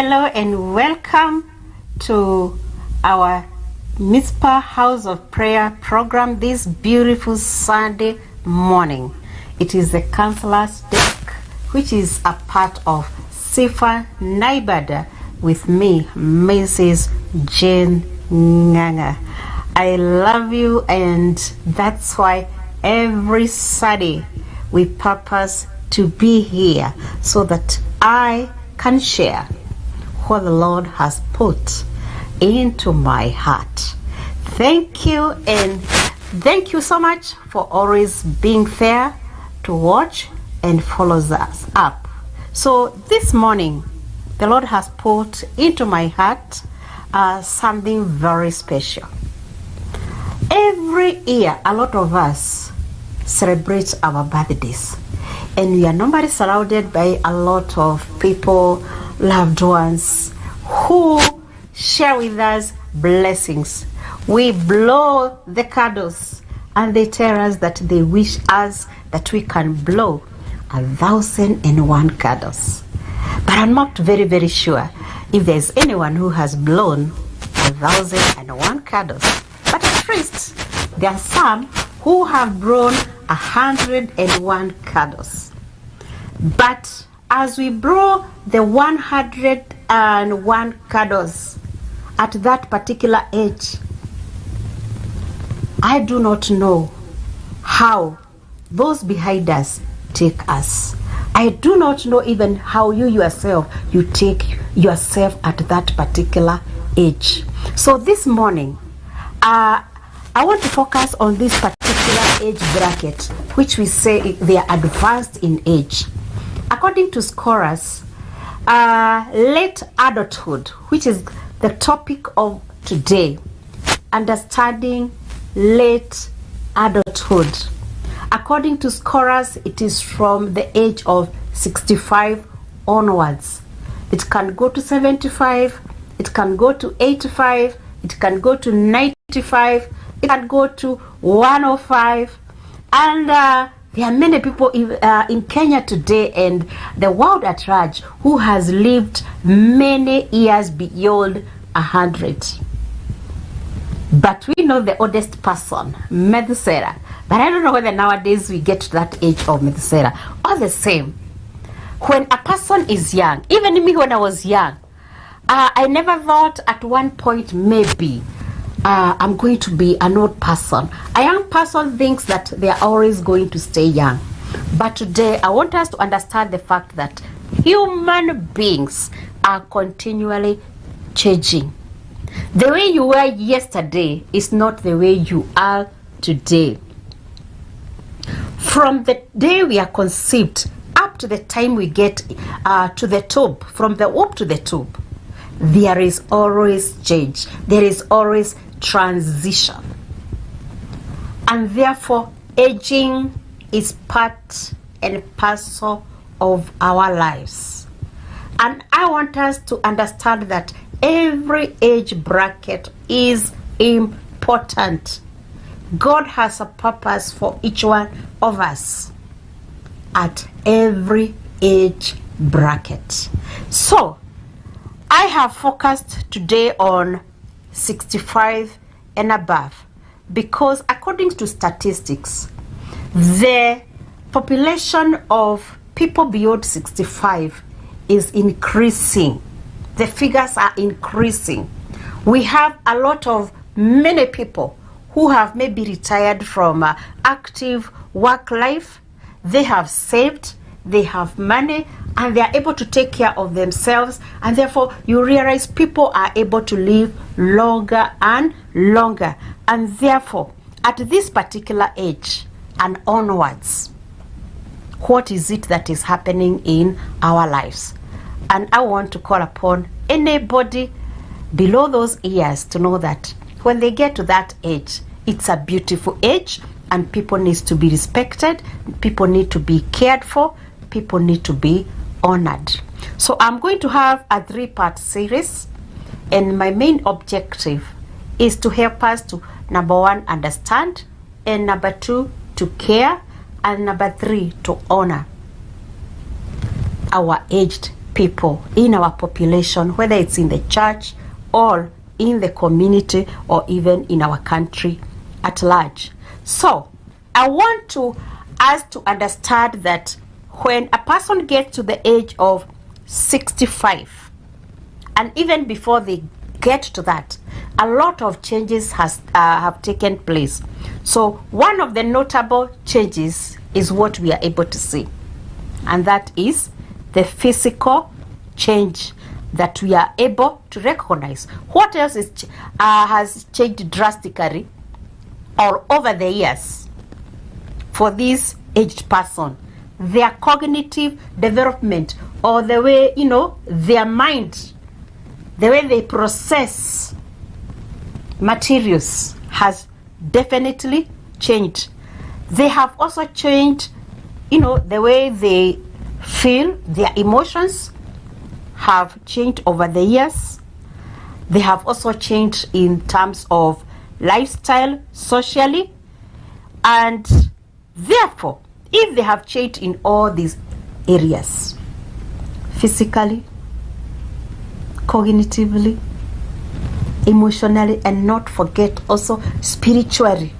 Hello and welcome to our Mizpah House of Prayer program this beautiful Sunday morning. It is the Counselor's Desk, which is a part of Sifa Ibada with me, Mrs. Jane Nganga. I love you, and that's why every Sunday we purpose to be here so that I can share what the Lord has put into my heart. Thank you, and thank you so much for always being there to watch and follow us up. So this morning, the Lord has put into my heart something very special. Every year, a lot of us celebrate our birthdays, and we are normally surrounded by a lot of people, loved ones, who share with us blessings. We blow the candles, and they tell us that they wish us that we can blow 1,001 candles. But I'm not very sure if there's anyone who has blown 1,001 candles. But at least there are some who have blown 101 candles. But as we blow the 101 candles at that particular age, I do not know how those behind us take us. I do not know even how you take yourself at that particular age. So this morning, I want to focus on this particular age bracket, which we say they are advanced in age. According to scholars, late adulthood, which is the topic of today, understanding late adulthood. According to scholars, it is from the age of 65 onwards. It can go to 75, it can go to 85, it can go to 95, it can go to 105, and there are many people in Kenya today and the world at large who has lived many years beyond 100. But we know the oldest person, Methuselah. But I don't know whether nowadays we get to that age of Methuselah. All the same, when a person is young, even me when I was young, I never thought at one point maybe I'm going to be an old person. A young person thinks that they are always going to stay young. But today, I want us to understand the fact that human beings are continually changing. The way you were yesterday is not the way you are today. From the day we are conceived up to the time we get to the tube, from the womb to the tube, there is always change. There is always transition. And therefore, aging is part and parcel of our lives. And I want us to understand that every age bracket is important. God has a purpose for each one of us at every age bracket. So, I have focused today on 65 and above because according to statistics, the population of people beyond 65 is increasing. The figures are increasing. We have a lot of many people who have maybe retired from active work life. They have saved, they have money, and they are able to take care of themselves, and therefore you realize people are able to live longer and longer. And therefore, at this particular age and onwards, what is it that is happening in our lives? And I want to call upon anybody below those years to know that when they get to that age, it's a beautiful age, and people need to be respected, people need to be cared for, people need to be honored. So I'm going to have a 3-part series, and my main objective is to help us to, number 1, understand, and number 2, to care, and number 3, to honor our aged people in our population, whether it's in the church or in the community or even in our country at large. So I want us to understand that when a person gets to the age of 65, and even before they get to that, a lot of changes have taken place. So one of the notable changes is what we are able to see, and that is the physical change that we are able to recognize. What else has changed drastically all over the years for this aged person? Their cognitive development, or the way, their mind, the way they process materials has definitely changed. They have also changed, the way they feel, their emotions have changed over the years. They have also changed in terms of lifestyle, socially, and therefore, if they have changed in all these areas, physically, cognitively, emotionally, and not forget also spiritually,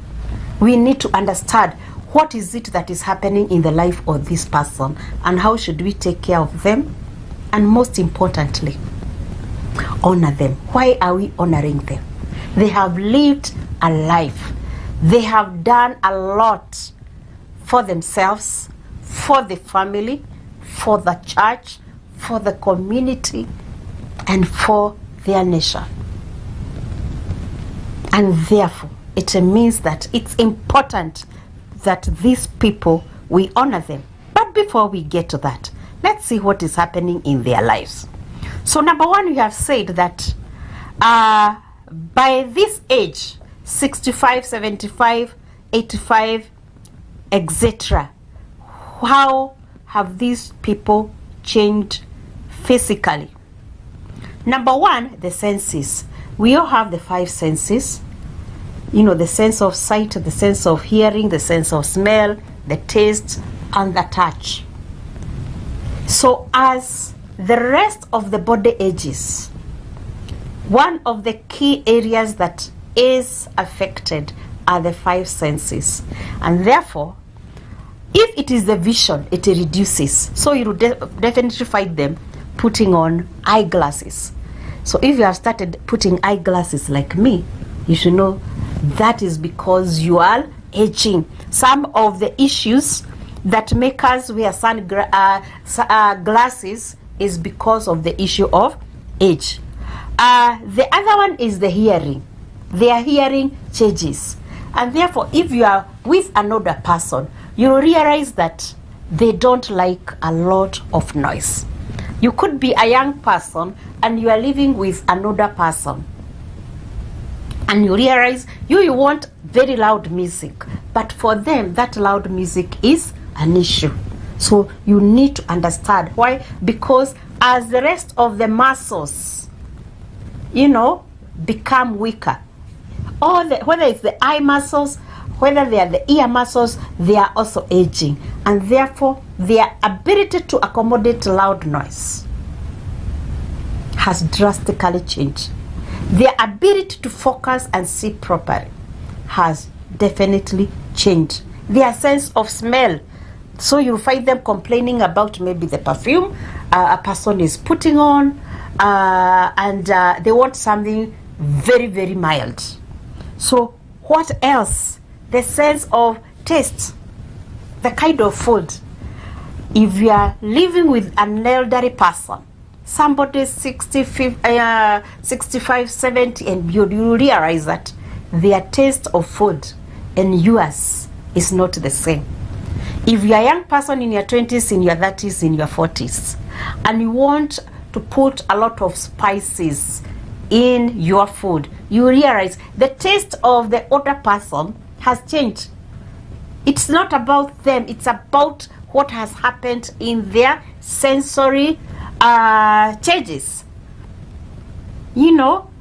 we need to understand what is it that is happening in the life of this person and how should we take care of them, and most importantly, honor them. Why are we honoring them? They have lived a life. They have done a lot for themselves, for the family, for the church, for the community, and for their nation. And therefore, it means that it's important that these people, we honor them. But before we get to that, let's see what is happening in their lives. So number one, we have said that by this age, 65, 75, 85, etc., how have these people changed physically? Number one, the senses. We all have the 5 senses. The sense of sight, the sense of hearing, the sense of smell, the taste, and the touch. So as the rest of the body ages, one of the key areas that is affected are the 5 senses. And therefore, if it is the vision, it reduces. So you will definitely find them putting on eyeglasses. So if you have started putting eyeglasses like me, you should know that is because you are aging. Some of the issues that make us wear glasses is because of the issue of age. The other one is the hearing. Their hearing changes. And therefore, if you are with an older person, you realize that they don't like a lot of noise. You could be a young person and you are living with an older person, and you realize you want very loud music, but for them that loud music is an issue. So you need to understand why. Because as the rest of the muscles become weaker, or whether it's the eye muscles, whether they are the ear muscles, they are also aging, and therefore their ability to accommodate loud noise has drastically changed. Their ability to focus and see properly has definitely changed. Their sense of smell, so you'll find them complaining about maybe the perfume a person is putting on, and they want something very, very mild. So what else? The sense of taste, the kind of food. If you are living with an elderly person, somebody 65, 70, and you realize that their taste of food and yours is not the same. If you are a young person in your 20s, in your 30s, in your 40s, and you want to put a lot of spices in your food, you realize the taste of the older person has changed. It's not about them, it's about what has happened in their sensory changes.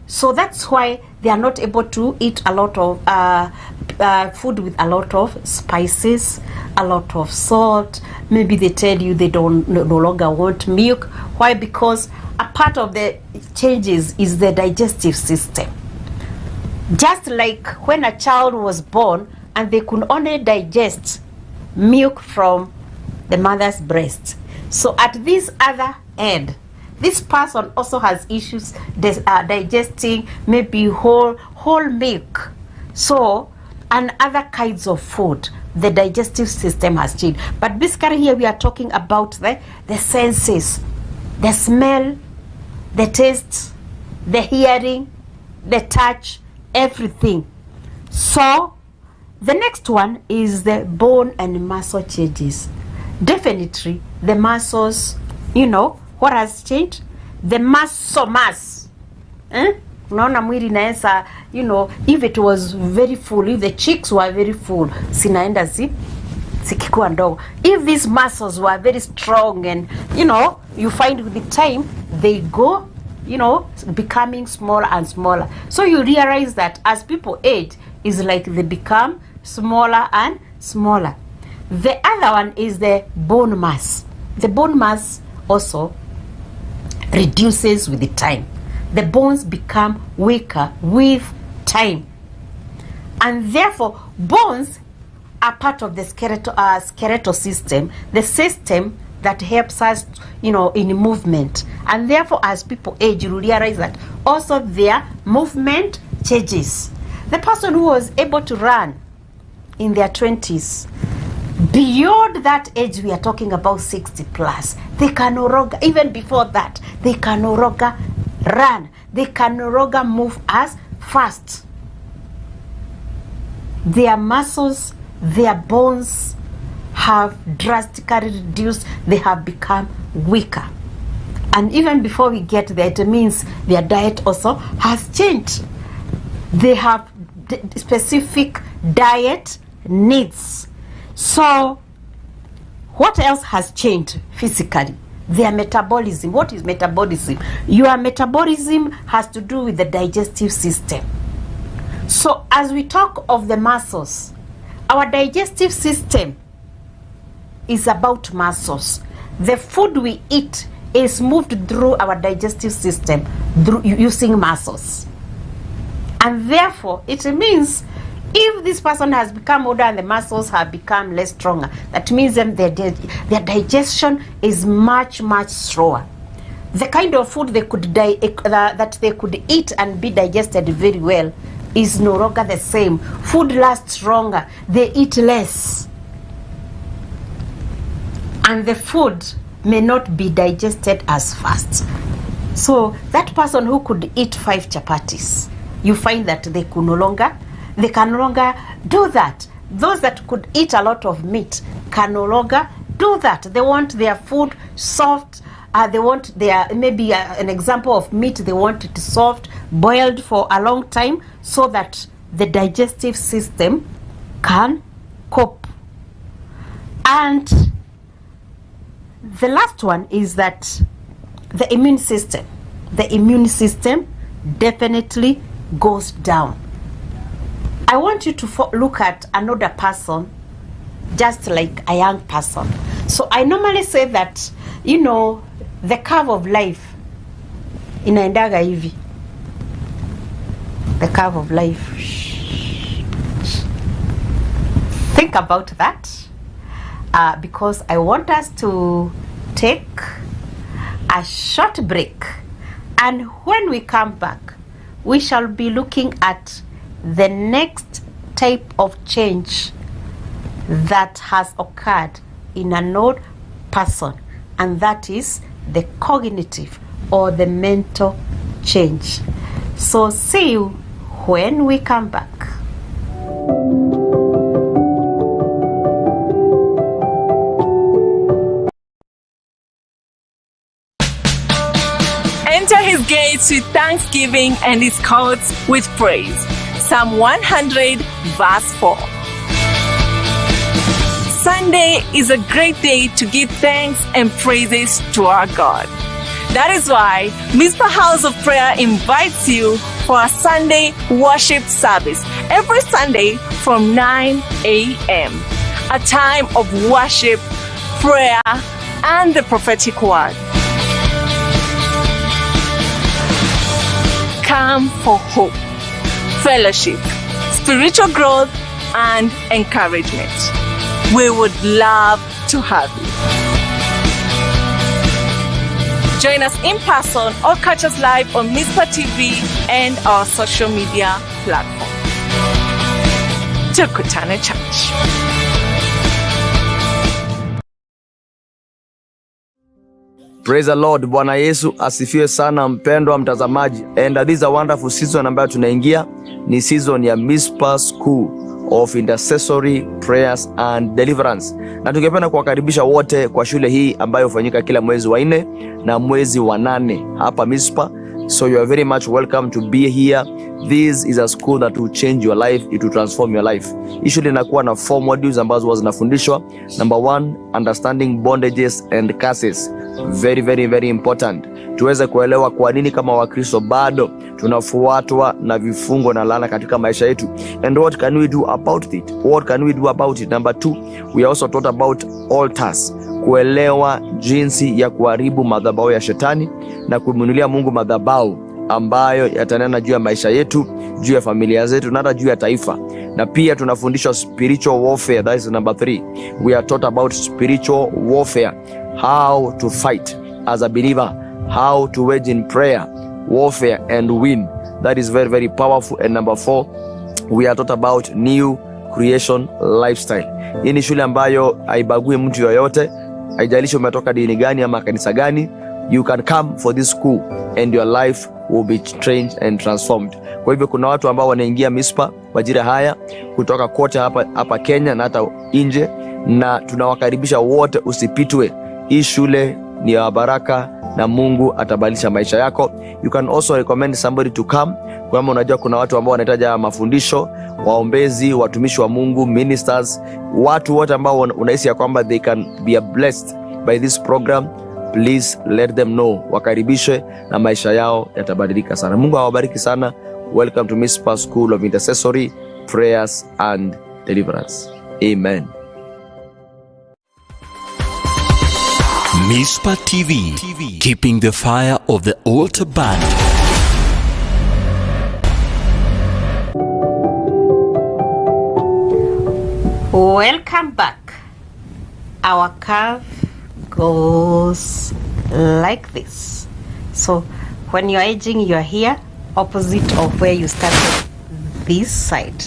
So that's why they are not able to eat a lot of food with a lot of spices, a lot of salt. Maybe they tell you they no longer want milk. Why? Because a part of the changes is the digestive system. Just like when a child was born and they could only digest milk from the mother's breast. So at this other end, this person also has issues digesting maybe whole milk. So, and other kinds of food, the digestive system has changed. But basically here we are talking about the senses, the smell, the taste, the hearing, the touch, everything. So, the next one is the bone and muscle changes. Definitely, the muscles, what has changed? The muscle mass. Unaona mwili inaesa, if it was very full, if the cheeks were very full, sinaenda zikikuwa ndogo. If these muscles were very strong and, you find with the time, they go, becoming smaller and smaller. So you realize that as people age, it's like they become smaller and smaller. The other one is the bone mass. The bone mass also reduces with the time. The bones become weaker with time. And therefore, bones are part of the skeletal system, the system that helps us, in movement. And therefore, as people age, you realize that also their movement changes. The person who was able to run in their 20s, beyond that age, we are talking about 60 plus, they can no longer, even before that, they can no longer run. They can no longer move as fast. Their muscles, their bones have drastically reduced. They have become weaker. And even before we get there, it means their diet also has changed. They have specific diet needs. So, what else has changed physically? Their metabolism. What is metabolism? Your metabolism has to do with the digestive system. So, as we talk of the muscles, our digestive system is about muscles. The food we eat is moved through our digestive system through using muscles. And therefore, it means if this person has become older and the muscles have become less stronger, that means their digestion is much, much slower. The kind of food they could that they could eat and be digested very well is no longer the same. Food lasts longer. They eat less. And the food may not be digested as fast. So that person who could eat 5 chapatis, you find that they can no longer do that. Those that could eat a lot of meat can no longer do that. They want their food soft. They want maybe an example of meat. They want it soft, boiled for a long time, so that the digestive system can cope. And the last one is that the immune system. The immune system definitely goes down. I want you to look at another person just like a young person. So I normally say that, the curve of life inaendaga hivi. The curve of life. Think about that, because I want us to take a short break, and when we come back, we shall be looking at the next type of change that has occurred in an old person, and that is the cognitive or the mental change. So see you when we come back. Enter his gates with thanksgiving and his courts with praise. Psalm 100 verse 4. Sunday is a great day to give thanks and praises to our God. That is why Mizpah House of Prayer invites you for a Sunday worship service every Sunday from 9 a.m. A time of worship, prayer, and the prophetic word. Come for hope, fellowship, spiritual growth, and encouragement. We would love to have you. Join us in person or catch us live on Mizpah TV and our social media platform. Tukutane Church. Praise the Lord. Bwana Yesu asifiwe sana, mpendwa mtazamaji. And this is a wonderful season ambayo tunaingia. Ni season ya Mizpah School of Intercessory Prayers and Deliverance. Na tungependa kuwakaribisha wote kwa shule hii ambayo hufanyika kila mwezi wa 4 na mwezi wa 8 hapa Mizpah. So you are very much welcome to be here. This is a school that will change your life, it will transform your life. Hii shule inakuwa na 4 modules ambazo zinafundishwa. Number 1, understanding bondages and curses. Very, very, very important. Tuweze kuelewa kwa nini kama Wakristo bado tunafuatwa na vifungo na laana katika maisha yetu. And what can we do about it? What can we do about it? Number 2, we also taught about altars. Kuelewa jinsi ya kuharibu madhabahu ya shetani na kumwinulia Mungu madhabahu ambayo yatanena juu ya maisha yetu, juu ya familia zetu na hata juu ya taifa. Na pia tunafundishwa spiritual warfare. That is number 3. We are taught about spiritual warfare. How to fight as a believer, how to wage in prayer, warfare and win. That is very, very powerful. And number 4, we are taught about new creation lifestyle. Hii ni shule ambayo haibagui mtu yoyote, haijalishi umetoka dini gani ama kanisa gani. You can come for this school and your life will be changed and transformed. Kwa hivyo kuna watu ambao wanaingia Mizpah majira haya kutoka kote hapa Kenya na hata nje, na tunawakaribisha wote, usipitwe. Hii shule ni ya baraka na Mungu atabadilisha maisha yako. You can also recommend somebody to come. Kama unajua kuna watu ambao wanahitaji mafundisho, waombezi, watumishi wa Mungu, ministers, watu wote ambao unahisi ya kwamba they can be blessed by this program, please let them know. Wakaribishe na maisha yao yatabadilika sana. Mungu awabariki sana. Welcome to Mizpah School of Intercessory Prayers and Deliverance. Amen. Mizpah TV, keeping the fire of the altar burning. Welcome back. Our curve goes like this. So when you're aging, you're here, opposite of where you started, this side.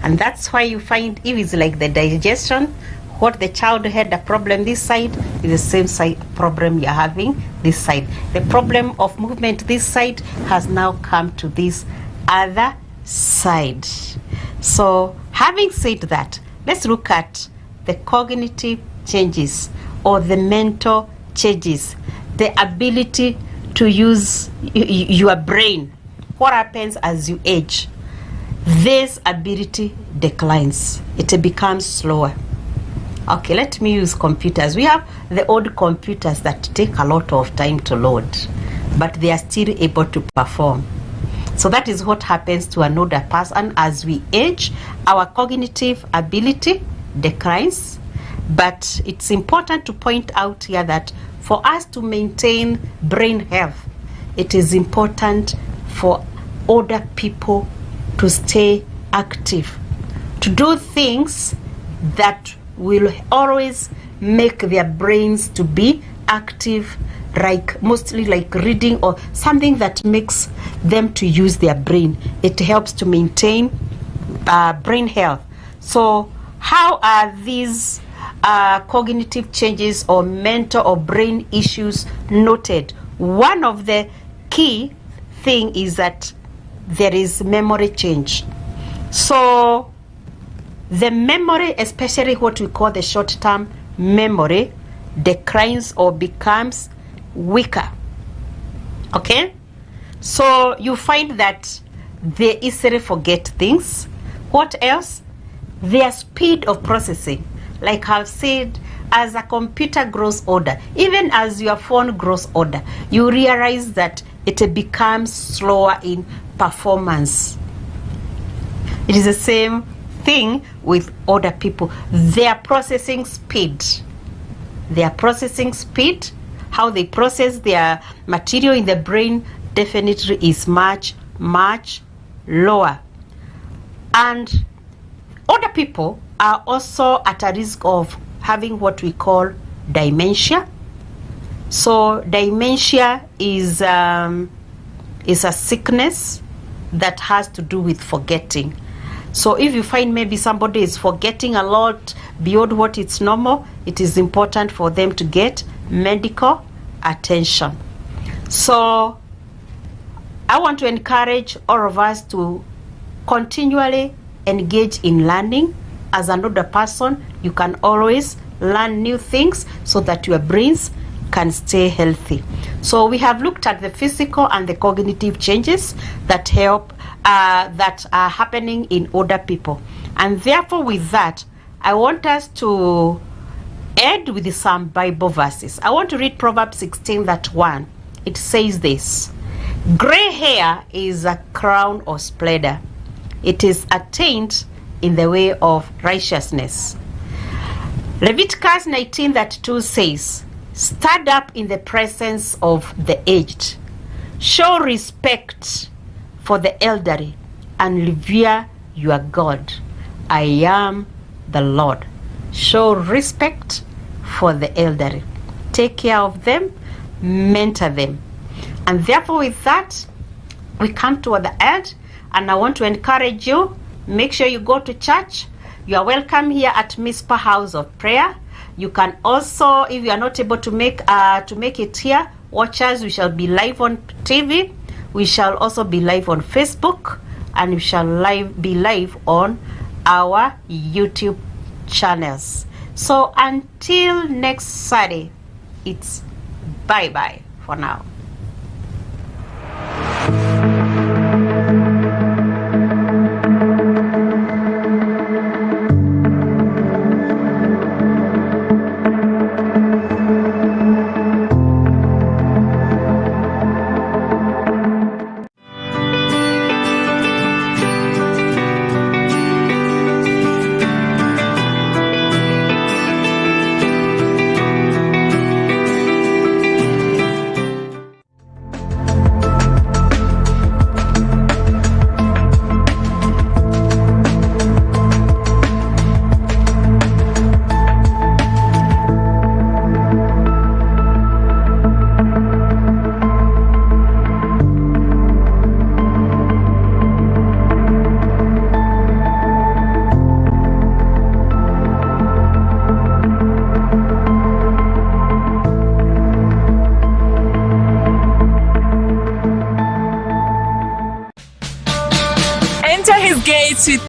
And that's why you find if it's like the digestion, what the child had a problem this side is the same side problem you're having this side. The problem of movement this side has now come to this other side. So having said that, let's look at the cognitive changes or the mental changes, the ability to use your brain. What happens as you age? This ability declines. It becomes slower. Okay, let me use computers. We have the old computers that take a lot of time to load, but they are still able to perform. So that is what happens to an older person. As we age, our cognitive ability declines. But it's important to point out here that for us to maintain brain health, it is important for older people to stay active, to do things that will always make their brains to be active, like mostly like reading or something that makes them to use their brain. It helps to maintain brain health. So how are these cognitive changes or mental or brain issues noted? One of the key thing is that there is memory change. So the memory, especially what we call the short-term memory, declines or becomes weaker. Okay? So you find that they easily forget things. What else? Their speed of processing. Like I've said, as a computer grows older, even as your phone grows older, you realize that it becomes slower in performance. It is the same thing with older people. Their processing speed, how they process their material in the brain definitely is much, much lower. And older people are also at a risk of having what we call dementia. So dementia is a sickness that has to do with forgetting. So if you find maybe somebody is forgetting a lot beyond what is normal, it is important for them to get medical attention. So I want to encourage all of us to continually engage in learning. As an older person, you can always learn new things so that your brains can stay healthy. So we have looked at the physical and the cognitive changes that help that are happening in older people, and therefore with that I want us to end with some Bible verses. I want to read Proverbs 16:1. It says this: gray hair is a crown of splendor. It is attained in the way of righteousness. Leviticus 19:2 says, stand up in the presence of the aged, show respect for the elderly, and revere your God. I am the Lord. Show respect for the elderly. Take care of them, mentor them. And therefore with that, we come to the end, and I want to encourage you, make sure you go to church. You are welcome here at Mizpah House of Prayer. You can also, if you are not able to make it here, watch us. We shall be live on TV. We shall also be live on Facebook, and we shall be live on our YouTube channels. So until next Saturday, it's bye-bye for now. Enter his gates with